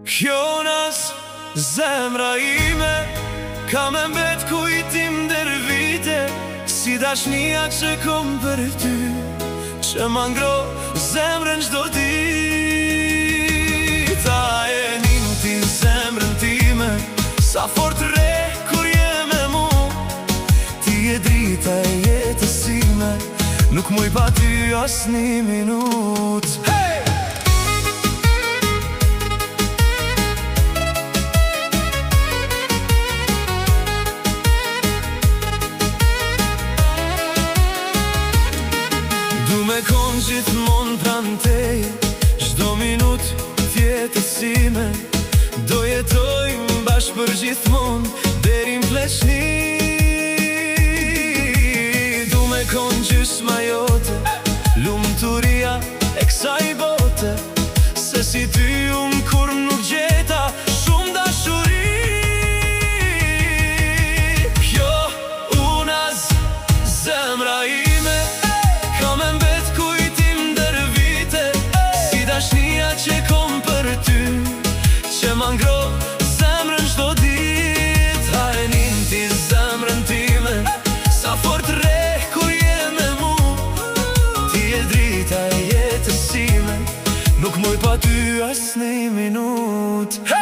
Jonas, zemra ime, ka me mbet kujtim der vite, si dashnia që kom për ty, që ma ngro zemrën çdo dit. A e nin ti zemrën time, sa fort re kur je me mu, ti e drita e jetës sime, nuk muj pa ty as një minut. Hey! Me kon gjithmon pran teje, çdo minut tjetës sime, do jetojmë bashkë për gjithmon, deri m'pleqni. Du me kon gjysma jote, lumturia e kësaj bote, se si ty kur nuk gjeta shumë dashuri. Jo, unas, zemra ime, ka me mbet kujtim der vite, si dashnia që kom për ty, që ma ngro zemrën çdo dit. A e nin ti zemrën time, sa fort re kur je me mu, ti e drita e jetës sime, nuk muj pa ty as një minut. Hey!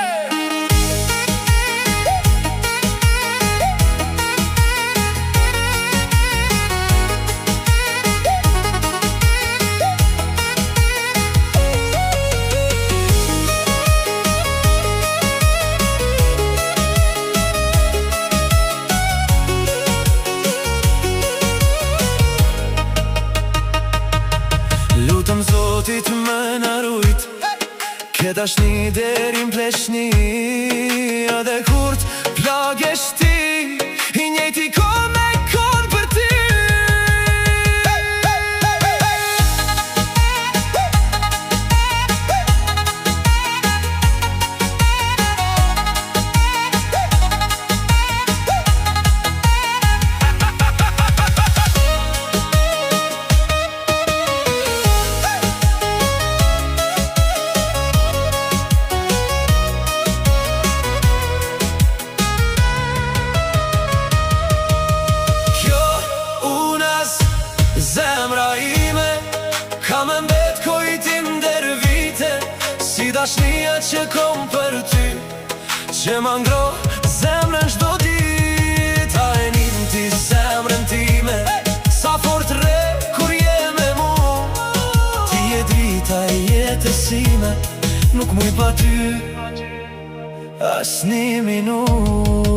Lutëm Zotit më na rujt, ke dashni deri m'pleqni, edhe kur t'plagesh ti, i njëjti kon me kon për ty. Zemra ime, ka me mbet kujtim der vite, si dashnia që kom për ty, që ma ngro zemrën çdo dit. A e nin ti zemrën time, sa fort re kur je me mu, ti e drita e jetës sime, nuk muj pa ty as një minut.